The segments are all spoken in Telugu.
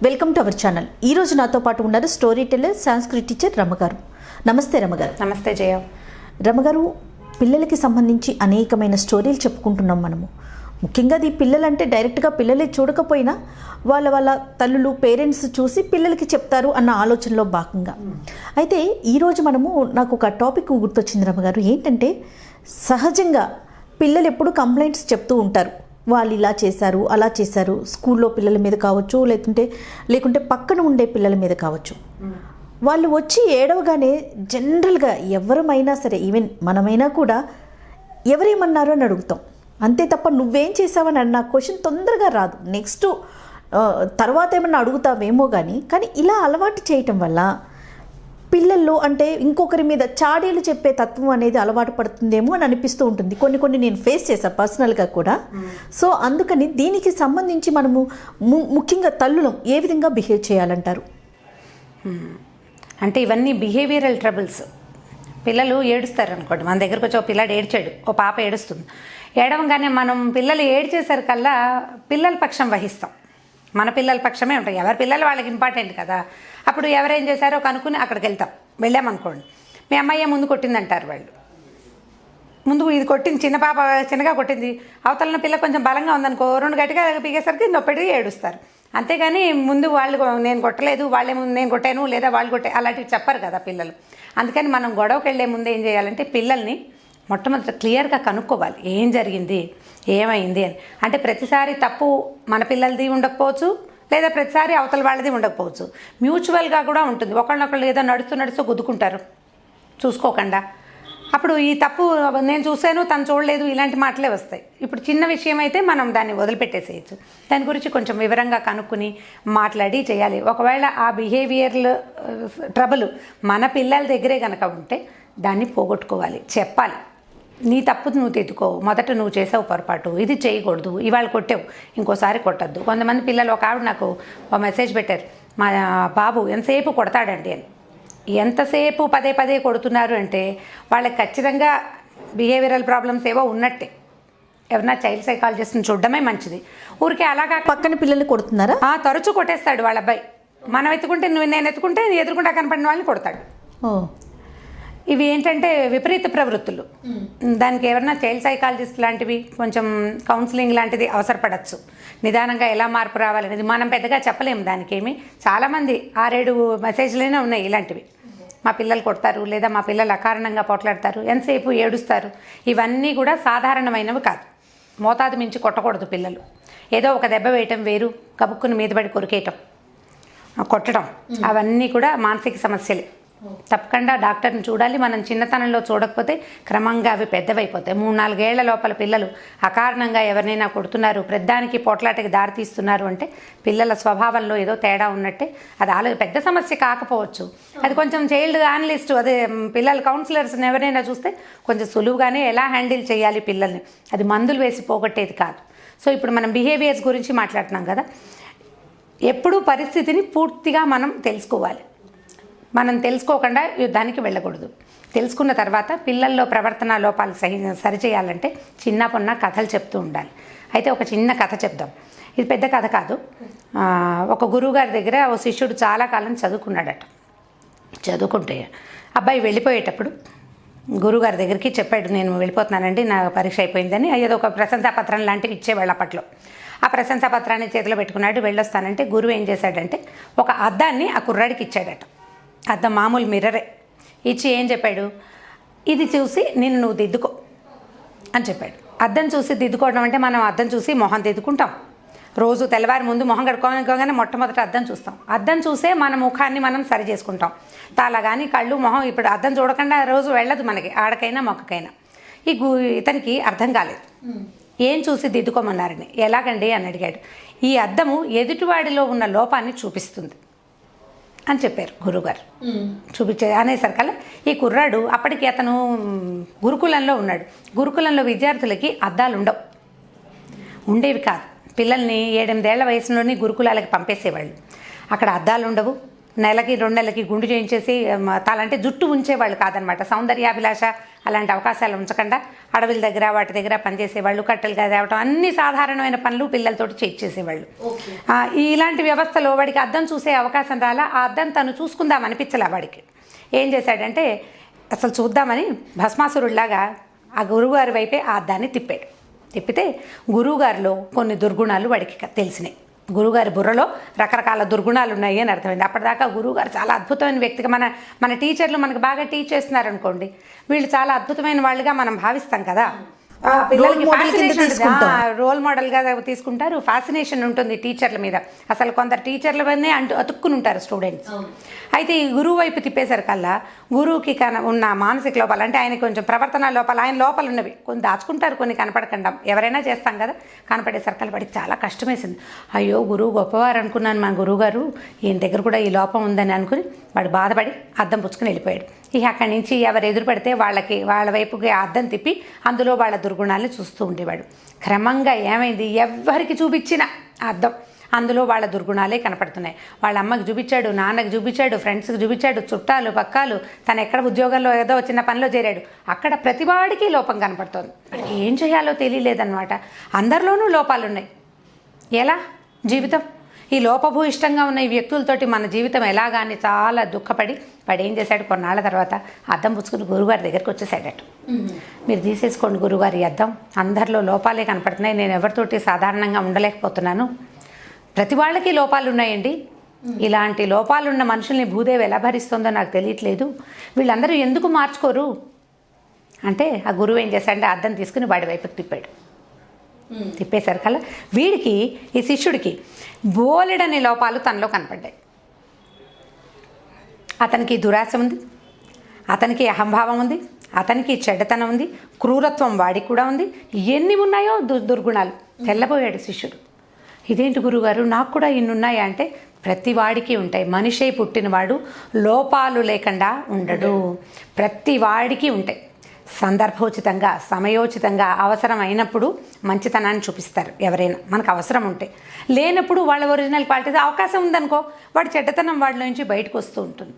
Welcome to our channel. ఈ రోజు నాతో పాటు ఉన్నారు స్టోరీ టెల్లర్, సంస్కృతి టీచర్ రమగారు. నమస్తే రమగారు. నమస్తే జయ. రమగారు, పిల్లలకి సంబంధించి అనేకమైన స్టోరీలు చెప్పుకుంటున్నాం మనము. ముఖ్యంగా ఈ పిల్లలంటే డైరెక్ట్గా పిల్లలే చూడకపోయినా వాళ్ళ తల్లులు, పేరెంట్స్ చూసి పిల్లలకి చెప్తారు అన్న ఆలోచనలో భాగంగా. అయితే ఈరోజు మనము నాకు ఒక టాపిక్ గుర్తొచ్చింది రమగారు. ఏంటంటే సహజంగా పిల్లలు ఎప్పుడు కంప్లైంట్స్ చెప్తూ ఉంటారు. వాళ్ళు ఇలా చేశారు, అలా చేశారు, స్కూల్లో పిల్లల మీద కావచ్చు, లేకుంటే పక్కన ఉండే పిల్లల మీద కావచ్చు. వాళ్ళు వచ్చి ఏడవగానే జనరల్గా ఎవరమైనా సరే, ఈవెన్ మనమైనా కూడా ఎవరేమన్నారు అని అడుగుతాం. అంతే తప్ప నువ్వేం చేసావని అన్న క్వశ్చన్ తొందరగా రాదు. నెక్స్ట్ తర్వాత ఏమన్నా అడుగుతావేమో కానీ ఇలా అలవాటు చేయటం వల్ల పిల్లల్లో అంటే ఇంకొకరి మీద చాడీలు చెప్పే తత్వం అనేది అలవాటు పడుతుందేమో అని అనిపిస్తూ ఉంటుంది. కొన్ని నేను ఫేస్ చేశాను పర్సనల్గా కూడా. సో అందుకని దీనికి సంబంధించి మనము ముఖ్యంగా తల్లులు ఏ విధంగా బిహేవ్ చేయాలంటారు? అంటే ఇవన్నీ బిహేవియరల్ ట్రబుల్స్. పిల్లలు ఏడుస్తారు అనుకోండి, మన దగ్గరకు వచ్చి ఓ పిల్లాడు ఏడ్చాడు, ఓ పాప ఏడుస్తుంది. ఏడవగానే మనం పిల్లలు ఏడ్చేసరికల్లా పిల్లల పక్షం వహిస్తాం. మన పిల్లల పక్షమే ఉంటాయి. ఎవరి పిల్లలు వాళ్ళకి ఇంపార్టెంట్ కదా. అప్పుడు ఎవరేం చేశారో కనుక్కుని అక్కడికి వెళ్ళామనుకోండి, మీ అమ్మాయి ముందు కొట్టిందంటారు వాళ్ళు. ముందు ఇది కొట్టింది, చిన్న పాప చిన్నగా కొట్టింది, అవతలన పిల్ల కొంచెం బలంగా ఉందనుకో, రెండు గట్టిగా పీగేసరికి నొప్పెడి ఏడుస్తారు. అంతేగాని ముందు వాళ్ళు నేను కొట్టలేదు, వాళ్ళే ముందు నేను కొట్టాను లేదా వాళ్ళు కొట్టే అలాంటివి చెప్పరు కదా పిల్లలు. అందుకని మనం గొడవకి వెళ్ళే ముందు ఏం చేయాలంటే పిల్లల్ని మొట్టమొదటి క్లియర్గా కనుక్కోవాలి, ఏం జరిగింది, ఏమైంది అని. అంటే ప్రతిసారి తప్పు మన పిల్లలది ఉండకపోవచ్చు, లేదా ప్రతిసారి అవతల వాళ్ళది ఉండకపోవచ్చు. మ్యూచువల్గా కూడా ఉంటుంది. ఒకళ్ళనొకళ్ళు ఏదో నడుస్తూ గుద్దుకుంటారు చూసుకోకుండా. అప్పుడు ఈ తప్పు నేను చూశాను, తను చూడలేదు, ఇలాంటి మాటలే వస్తాయి. ఇప్పుడు చిన్న విషయం అయితే మనం దాన్ని వదిలిపెట్టేసేయచ్చు. దాని గురించి కొంచెం వివరంగా కనుక్కుని మాట్లాడి చేయాలి. ఒకవేళ ఆ బిహేవియర్లు ట్రబుల్ మన పిల్లల దగ్గరే కనుక ఉంటే దాన్ని పోగొట్టుకోవాలి, చెప్పాలి. నీ తప్పు నువ్వు తెచ్చుకో, మొదట నువ్వు చేసావు పొరపాటు, ఇది చేయకూడదు, ఇవాళ కొట్టావు, ఇంకోసారి కొట్టద్దు. కొంతమంది పిల్లలు, ఒక ఆవిడ నాకు ఒక మెసేజ్ పెట్టారు, మా బాబు ఎంతసేపు కొడతాడండి అని. ఎంతసేపు పదే కొడుతున్నారు అంటే వాళ్ళకి ఖచ్చితంగా బిహేవియరల్ ప్రాబ్లమ్స్ ఏవో ఉన్నట్టే. ఎవరన్నా చైల్డ్ సైకాలజిస్ట్ని చూడడమే మంచిది. ఊరికే అలాగా పక్కన పిల్లల్ని కొడుతున్నారా? తరచూ కొట్టేస్తాడు వాళ్ళ అబ్బాయి. మనం ఎత్తుకుంటే నేను ఎత్తుకుంటే ఎదురుకుంటా కనపడిన వాళ్ళని కొడతాడు. ఇవి ఏంటంటే విపరీత ప్రవృత్తులు. దానికి ఎవరన్నా చైల్డ్ సైకాలజిస్ట్ లాంటివి, కొంచెం కౌన్సిలింగ్ లాంటిది అవసరపడచ్చు. నిదానంగా ఎలా మార్పు రావాలనేది మనం పెద్దగా చెప్పలేము. దానికి ఏమి చాలామంది 6-7 మెసేజ్లైనా ఉన్నాయి ఇలాంటివి. మా పిల్లలు కొడతారు, లేదా మా పిల్లలు అకారణంగా పోట్లాడతారు, ఎంతసేపు ఏడుస్తారు. ఇవన్నీ కూడా సాధారణమైనవి కాదు. మోతాదు మించి కొట్టకూడదు పిల్లలు. ఏదో ఒక దెబ్బ వేయటం వేరు, కబుక్కుని మీద పడి కొరికేయటం, కొట్టడం, అవన్నీ కూడా మానసిక సమస్యలే. తప్పకుండా డాక్టర్ని చూడాలి. మనం చిన్నతనంలో చూడకపోతే క్రమంగా అవి పెద్దవైపోతాయి. 3-4 ఏళ్ల లోపల పిల్లలు అకారణంగా ఎవరినైనా కొడుతున్నారు, ప్రతిదానికి పోట్లాటకి దారితీస్తున్నారు అంటే పిల్లల స్వభావంలో ఏదో తేడా ఉన్నట్టే. అది పెద్ద సమస్య కాకపోవచ్చు. అది కొంచెం చైల్డ్ అనలిస్ట్, అదే పిల్లల కౌన్సిలర్స్ని ఎవరైనా చూస్తే కొంచెం సులువుగానే ఎలా హ్యాండిల్ చేయాలి పిల్లల్ని. అది మందులు వేసి పోగొట్టేది కాదు. సో ఇప్పుడు మనం బిహేవియర్స్ గురించి మాట్లాడుతున్నాం కదా. ఎప్పుడూ పరిస్థితిని పూర్తిగా మనం తెలుసుకోవాలి. మనం తెలుసుకోకుండా యుద్ధానికి వెళ్ళకూడదు. తెలుసుకున్న తర్వాత పిల్లల్లో ప్రవర్తన లోపాలు సరిచేయాలంటే చిన్న పొన్న కథలు చెప్తూ ఉండాలి. అయితే ఒక చిన్న కథ చెప్దాం. ఇది పెద్ద కథ కాదు. ఒక గురువుగారి దగ్గర ఓ శిష్యుడు చాలా కాలం చదువుకున్నాడట. చదువుకుంటే అబ్బాయి వెళ్ళిపోయేటప్పుడు గురువుగారి దగ్గరికి చెప్పాడు, నేను వెళ్ళిపోతున్నానండి, నా పరీక్ష అయిపోయిందని. ఏదో ఒక ప్రశంసాపత్రం లాంటివి ఇచ్చేవాళ్ళు అప్పట్లో. ఆ ప్రశంసాపత్రాన్ని చేతిలో పెట్టుకున్నాడు. వెళ్ళొస్తానంటే గురువు ఏం చేశాడంటే ఒక అద్దాన్ని ఆ కుర్రాడికి ఇచ్చాడట. అద్దం మామూలు మిర్రరే ఇచ్చి ఏం చెప్పాడు, ఇది చూసి నువ్వు దిద్దుకో అని చెప్పాడు. అద్దం చూసి దిద్దుకోవడం అంటే మనం అద్దం చూసి మొహం దిద్దుకుంటాం. రోజు తెల్లవారి ముందు మొహం కడుక్కోగానే మొట్టమొదటి అద్దం చూస్తాం. అద్దం చూసే మన ముఖాన్ని మనం సరి చేసుకుంటాం. తల కానీ కళ్ళు, మొహం ఇప్పుడు అద్దం చూడకుండా రోజు వెళ్ళదు మనకి, ఆడకైనా మొక్కకైనా. ఇతనికి అర్థం కాలేదు, ఏం చూసి దిద్దుకోమన్నారని. ఎలాగండి అని అడిగాడు. ఈ అద్దము ఎదుటివాడిలో ఉన్న లోపాన్ని చూపిస్తుంది అని చెప్పారు గురువుగారు. అనేసరికల్లా ఈ కుర్రాడు, అప్పటికి అతను గురుకులంలో ఉన్నాడు. గురుకులంలో విద్యార్థులకి అద్దాలు ఉండేవి కాదు. పిల్లల్ని 7-8 ఏళ్ల వయసులోని గురుకులాలకి పంపేసేవాళ్ళు. అక్కడ అద్దాలు ఉండవు, నెలకి 2 నెలలకి గుండు చేయించేసి తలంటే జుట్టు ఉంచేవాళ్ళు కాదనమాట. సౌందర్యాభిలాష అలాంటి అవకాశాలు ఉంచకుండా అడవుల దగ్గర వాటి దగ్గర పనిచేసేవాళ్ళు, కట్టెలుగా తేవటం, అన్ని సాధారణమైన పనులు పిల్లలతోటి చేసేవాళ్ళు. ఇలాంటి వ్యవస్థలో వాడికి అద్దం చూసే అవకాశం రాలా. ఆ అద్దం తను చూసుకుందాం అనిపించలే వాడికి. ఏం చేశాడంటే అసలు చూద్దామని భస్మాసురుడిలాగా ఆ గురువుగారి వైపే ఆ అద్దాన్ని తిప్పితే గురువుగారిలో కొన్ని దుర్గుణాలు వాడికి తెలిసినాయి. గురువుగారి బుర్రలో రకరకాల దుర్గుణాలు ఉన్నాయి అని అర్థమైంది. అప్పటిదాకా గురువుగారు చాలా అద్భుతమైన వ్యక్తిగా మన టీచర్లు మనకు బాగా టీచ్ చేస్తున్నారు అనుకోండి, వీళ్ళు చాలా అద్భుతమైన వాళ్ళుగా మనం భావిస్తాం కదా. పిల్లలకి రోల్ మోడల్గా తీసుకుంటారు. ఫ్యాసినేషన్ ఉంటుంది టీచర్ల మీద. అసలు కొందరు టీచర్ల మీదనే అతుక్కుని ఉంటారు స్టూడెంట్స్. అయితే ఈ గురువు వైపు తిప్పేసరికల్లా గురువుకి ఉన్న మానసిక లోపాలు, అంటే ఆయన కొంచెం ప్రవర్తన లోపాలు, ఆయన లోపాలు ఉన్నవి కొన్ని దాచుకుంటారు, కొన్ని కనపడకుండా. ఎవరైనా చేస్తాం కదా. కనపడేసరికల్లా వాడికి చాలా కష్టం వేసింది. అయ్యో గురువు గొప్పవారు అనుకున్నాను, మా గురువుగారు ఈయన దగ్గర కూడా ఈ లోపం ఉందని అనుకుని వాడు బాధపడి అద్దం పుచ్చుకుని వెళ్ళిపోయాడు. ఇక అక్కడి నుంచి ఎవరు ఎదురు పడితే వాళ్ళ వైపుకి అద్దం తిప్పి అందులో వాళ్ళ దుర్గుణాలను చూస్తూ ఉండేవాడు. క్రమంగా ఏమైంది, ఎవరికి చూపించిన అద్దం అందులో వాళ్ళ దుర్గుణాలే కనపడుతున్నాయి. వాళ్ళ అమ్మకి చూపించాడు, నాన్నకి చూపించాడు, ఫ్రెండ్స్కి చూపించాడు, చుట్టాలు పక్కాలు, తను ఎక్కడ ఉద్యోగంలో ఏదో చిన్న పనిలో చేరాడు, అక్కడ ప్రతివాడికి లోపం కనపడుతుంది. ఏం చేయాలో తెలియలేదన్నమాట. అందరిలోనూ లోపాలు ఉన్నాయి. ఎలా జీవితం ఈ లోపభూయిష్టంగా ఉన్న ఈ వ్యక్తులతోటి మన జీవితం ఎలాగాని చాలా దుఃఖపడి వాడు ఏం చేశాడు, కొన్నాళ్ళ తర్వాత అద్దం పుచ్చుకుని గురువుగారి దగ్గరికి వచ్చేసాడట. మీరు తీసేసుకోండి గురువుగారి అద్దం, అందరిలో లోపాలే కనపడుతున్నాయి, నేను ఎవరితోటి సాధారణంగా ఉండలేకపోతున్నాను, ప్రతి వాళ్ళకి లోపాలు ఉన్నాయండి, ఇలాంటి లోపాలున్న మనుషుల్ని భూదేవి ఎలా భరిస్తుందో నాకు తెలియట్లేదు, వీళ్ళందరూ ఎందుకు మార్చుకోరు అంటే ఆ గురువు ఏం చేశాడంటే అద్దం తీసుకుని వాడి వైపుకి తిప్పేసరికల్లా వీడికి, ఈ శిష్యుడికి బోలెడని లోపాలు తనలో కనపడ్డాయి. అతనికి దురాశ ఉంది, అతనికి అహంభావం ఉంది, అతనికి చెడ్డతనం ఉంది, క్రూరత్వం వాడికి కూడా ఉంది, ఎన్ని ఉన్నాయో దుర్గుణాలు. తెల్లబోయాడు శిష్యుడు. ఇదేంటి గురుగారు నాకు కూడా ఇన్ని ఉన్నాయా అంటే, ప్రతి వాడికి ఉంటాయి. మనిషి పుట్టినవాడు లోపాలు లేకుండా ఉండడు. ప్రతి వాడికి ఉంటాయి. సందర్భోచితంగా, సమయోచితంగా అవసరం అయినప్పుడు మంచితనాన్ని చూపిస్తారు ఎవరైనా, మనకు అవసరం ఉంటే. లేనప్పుడు వాళ్ళ ఒరిజినల్ క్వాలిటీస్ అవకాశం ఉందనుకో, వాడి చెడ్డతనం వాడిలో నుంచి బయటకు వస్తూ ఉంటుంది.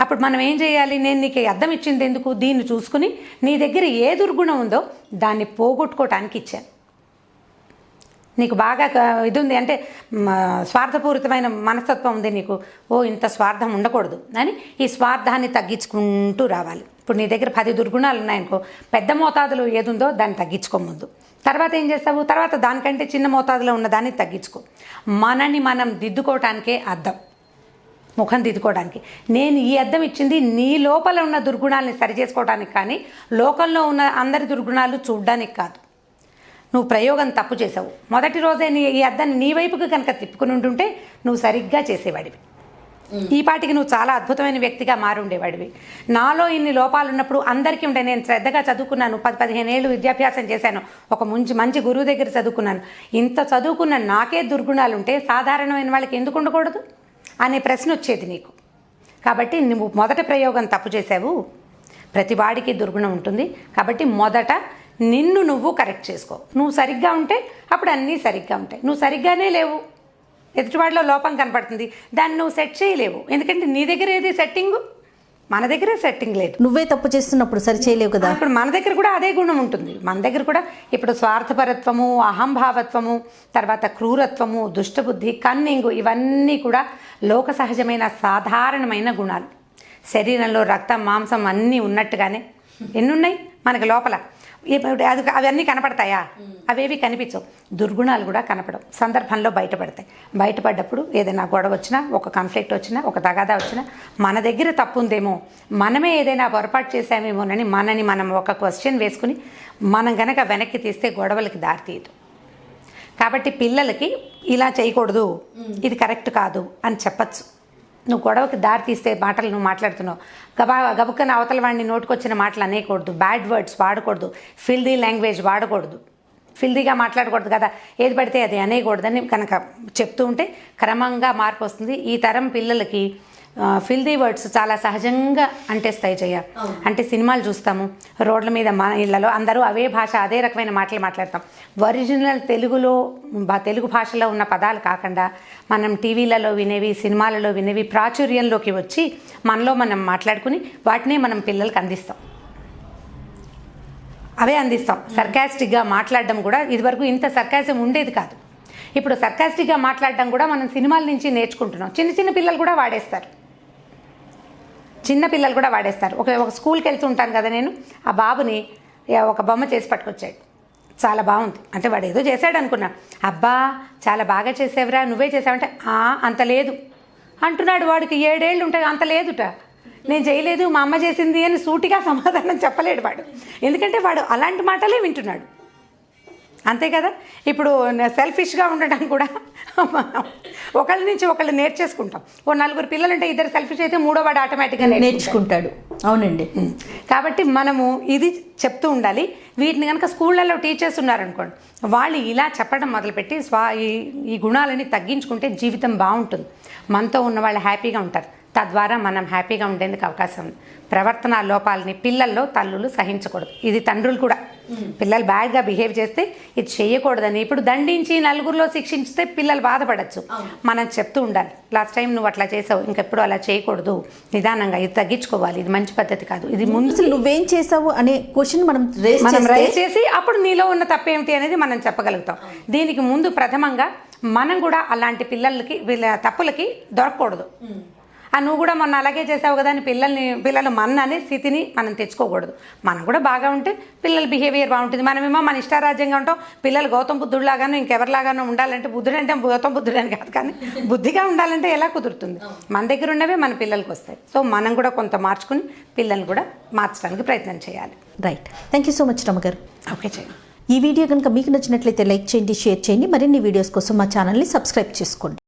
అప్పుడు మనం ఏం చేయాలి, నేను నీకు అద్దం ఇచ్చింది ఎందుకు, దీన్ని చూసుకుని నీ దగ్గర ఏ దుర్గుణం ఉందో దాన్ని పోగొట్టుకోవటానికి ఇచ్చాను. నీకు బాగా ఇది ఉంది అంటే స్వార్థపూరితమైన మనస్తత్వం ఉంది నీకు, ఇంత స్వార్థం ఉండకూడదు అని ఈ స్వార్థాన్ని తగ్గించుకుంటూ రావాలి. ఇప్పుడు నీ దగ్గర 10 దుర్గుణాలు ఉన్నాయనుకో, పెద్ద మోతాదులో ఏది ఉందో దాన్ని తగ్గించుకో ముందు. తర్వాత ఏం చేస్తావు, తర్వాత దానికంటే చిన్న మోతాదులో ఉన్న దాన్ని తగ్గించుకో. మనని మనం దిద్దుకోవటానికే అద్దం, ముఖం దిద్దుకోవడానికి. నేను ఈ అద్దం ఇచ్చింది నీ లోపల ఉన్న దుర్గుణాలని సరిచేసుకోవడానికి కానీ లోకంలో ఉన్న అందరి దుర్గుణాలు చూడడానికి కాదు. నువ్వు ప్రయోగం తప్పు చేసావు. మొదటి రోజే ఈ అద్దాన్ని నీ వైపుకి కనుక తిప్పుకుని ఉంటుంటే నువ్వు సరిగ్గా చేసేవాడివి. ఈ పాటికి నువ్వు చాలా అద్భుతమైన వ్యక్తిగా మారుండేవాడివి. నాలో ఇన్ని లోపాలు ఉన్నప్పుడు అందరికీ ఉండే, నేను శ్రద్ధగా చదువుకున్నాను, 10-15 ఏళ్ళు విద్యాభ్యాసం చేశాను, ఒక మంచి గురువు దగ్గర చదువుకున్నాను, ఇంత చదువుకున్న నాకే దుర్గుణాలు ఉంటే సాధారణమైన వాళ్ళకి ఎందుకు ఉండకూడదు అనే ప్రశ్న వచ్చేది నీకు. కాబట్టి నువ్వు మొదట ప్రయోగం తప్పు చేసావు. ప్రతి వాడికి దుర్గుణం ఉంటుంది. కాబట్టి మొదట నిన్ను నువ్వు కరెక్ట్ చేసుకో. నువ్వు సరిగ్గా ఉంటే అప్పుడు అన్నీ సరిగ్గా ఉంటాయి. నువ్వు సరిగ్గానే లేవు, ఎదుటివాడిలో లోపం కనపడుతుంది, దాన్ని నువ్వు సెట్ చేయలేవు. ఎందుకంటే నీ దగ్గర ఏది సెట్టింగు, మన దగ్గరే సెట్టింగ్ లేదు. నువ్వే తప్పు చేస్తున్నప్పుడు సరి చేయలేవు కదా. ఇప్పుడు మన దగ్గర కూడా అదే గుణం ఉంటుంది. మన దగ్గర కూడా ఇప్పుడు స్వార్థపరత్వము, అహంభావత్వము, తర్వాత క్రూరత్వము, దుష్టబుద్ధి, కన్నింగు, ఇవన్నీ కూడా లోక సహజమైన సాధారణమైన గుణాలు. శరీరంలో రక్తం మాంసం అన్నీ ఉన్నట్టుగానే ఎన్నున్నాయి మనకి లోపల. అవన్నీ కనపడతాయా? అవేవి కనిపించవు. దుర్గుణాలు కూడా కనపడవు, సందర్భంలో బయటపడతాయి. బయటపడ్డప్పుడు ఏదైనా గొడవ వచ్చినా, ఒక కాన్ఫ్లిక్ట్ వచ్చినా, ఒక తగాదా వచ్చినా, మన దగ్గర తప్పు ఉందేమో, మనమే ఏదైనా పొరపాటు చేసామేమోనని మనని మనం ఒక క్వశ్చన్ వేసుకుని మనం గనక వెనక్కి తీస్తే గొడవలకి దారితీయదు. కాబట్టి పిల్లలకి ఇలా చేయకూడదు, ఇది కరెక్ట్ కాదు అని చెప్పచ్చు. నువ్వు గొడవకి దారి తీస్తే మాటలు నువ్వు మాట్లాడుతున్నావు, గబుక్కన అవతల వాడిని నోటుకొచ్చిన మాటలు అనేయకూడదు, బ్యాడ్ వర్డ్స్ వాడకూడదు, ఫిల్దీ లాంగ్వేజ్ వాడకూడదు, ఫిల్దీగా మాట్లాడకూడదు కదా, ఏది పడితే అది అనేయకూడదని కనుక చెప్తూ ఉంటే క్రమంగా మార్పు వస్తుంది. ఈ తరం పిల్లలకి ఫిల్దీ వర్డ్స్ చాలా సహజంగా అంటేస్తాయి జయ. అంటే సినిమాలు చూస్తాము, రోడ్ల మీద మన ఇళ్లలో అందరూ అవే భాష అదే రకమైన మాటలు మాట్లాడతాం. ఒరిజినల్ తెలుగులో తెలుగు భాషలో ఉన్న పదాలు కాకుండా మనం టీవీలలో వినేవి, సినిమాలలో వినేవి ప్రాచుర్యంలోకి వచ్చి మనలో మనం మాట్లాడుకుని వాటినే మనం పిల్లలకి అందిస్తాం. అవే అందిస్తాం. సర్కాస్టిక్గా మాట్లాడడం కూడా ఇదివరకు ఇంత సర్కాజం ఉండేది కాదు. ఇప్పుడు సర్కాస్టిక్గా మాట్లాడడం కూడా మనం సినిమాల నుంచి నేర్చుకుంటున్నాం. చిన్న పిల్లలు కూడా వాడేస్తారు. ఒక స్కూల్కి వెళ్తుంటాను కదా నేను, ఆ బాబుని ఒక బొమ్మ చేసి పట్టుకొచ్చాడు. చాలా బాగుంది అంటే వాడు ఏదో చేశాడు అనుకున్నా. అబ్బా చాలా బాగా చేసేవరా, నువ్వే చేసావంటే అంత లేదు అంటున్నాడు. వాడికి 7 ఏళ్ళు ఉంటాయి. అంత లేదుట, నేను చేయలేదు మా అమ్మ చేసింది అని సూటిగా సమాధానం చెప్పలేడు వాడు. ఎందుకంటే వాడు అలాంటి మాటలే వింటున్నాడు. అంతే కదా. ఇప్పుడు సెల్ఫిష్గా ఉండడం కూడా ఒకళ్ళ నుంచి ఒకళ్ళు నేర్చేసుకుంటాం. ఓ 4 పిల్లలు అంటే 2 సెల్ఫిష్ అయితే 3వ వాడు ఆటోమేటిక్గా నేర్చుకుంటాడు. అవునండి. కాబట్టి మనము ఇది చెప్తూ ఉండాలి. వీటిని కనుక స్కూళ్ళల్లో టీచర్స్ ఉన్నారనుకోండి, వాళ్ళు ఇలా చెప్పడం మొదలుపెట్టి ఈ గుణాలని తగ్గించుకుంటే జీవితం బాగుంటుంది. మనతో ఉన్న వాళ్ళు హ్యాపీగా ఉంటారు. తద్వారా మనం హ్యాపీగా ఉండేందుకు అవకాశం ఉంది. ప్రవర్తన లోపాలని పిల్లల్లో తల్లులు సహించకూడదు. ఇది తండ్రులు కూడా పిల్లలు బ్యాడ్గా బిహేవ్ చేస్తే ఇది చేయకూడదని, ఇప్పుడు దండించి నలుగురిలో శిక్షించితే పిల్లలు బాధపడచ్చు. మనం చెప్తూ ఉండాలి, లాస్ట్ టైం నువ్వు అట్లా చేసావు, ఇంకెప్పుడు అలా చేయకూడదు, నిదానంగా ఇది తగ్గించుకోవాలి, ఇది మంచి పద్ధతి కాదు, ఇది ముందు నువ్వేం చేసావు అనే క్వశ్చన్ మనం రైజ్ చేసి అప్పుడు నీలో ఉన్న తప్పేమిటి అనేది మనం చెప్పగలుగుతాం. దీనికి ముందు ప్రథమంగా మనం కూడా అలాంటి వీళ్ళ తప్పులకి దొరకకూడదు. నువ్వు కూడా మొన్న అలాగే చేసావు కదా అని పిల్లలు మన అనే స్థితిని మనం తెచ్చుకోకూడదు. మనం కూడా బాగా ఉంటే పిల్లల బిహేవియర్ బాగుంటుంది. మనమేమో మన ఇష్టారాజ్యంగా ఉంటాం. పిల్లలు గౌతమ్ బుద్ధుడిలాగానో ఇంకెవరిలాగానో ఉండాలంటే, బుద్ధుడు అంటే గౌతమ్ బుద్ధుడు అని కాదు, కానీ బుద్ధిగా ఉండాలంటే ఎలా కుదురుతుంది? మన దగ్గర ఉన్నవే మన పిల్లలకి వస్తాయి. సో మనం కూడా కొంత మార్చుకుని పిల్లల్ని కూడా మార్చడానికి ప్రయత్నం చేయాలి. Right. Thank you so much రమగారు. ఓకే చేయండి. ఈ వీడియో కనుక మీకు నచ్చినట్లయితే లైక్ చేయండి, షేర్ చేయండి. మరిన్ని వీడియోస్ కోసం మా ఛానల్ని సబ్స్క్రైబ్ చేసుకోండి.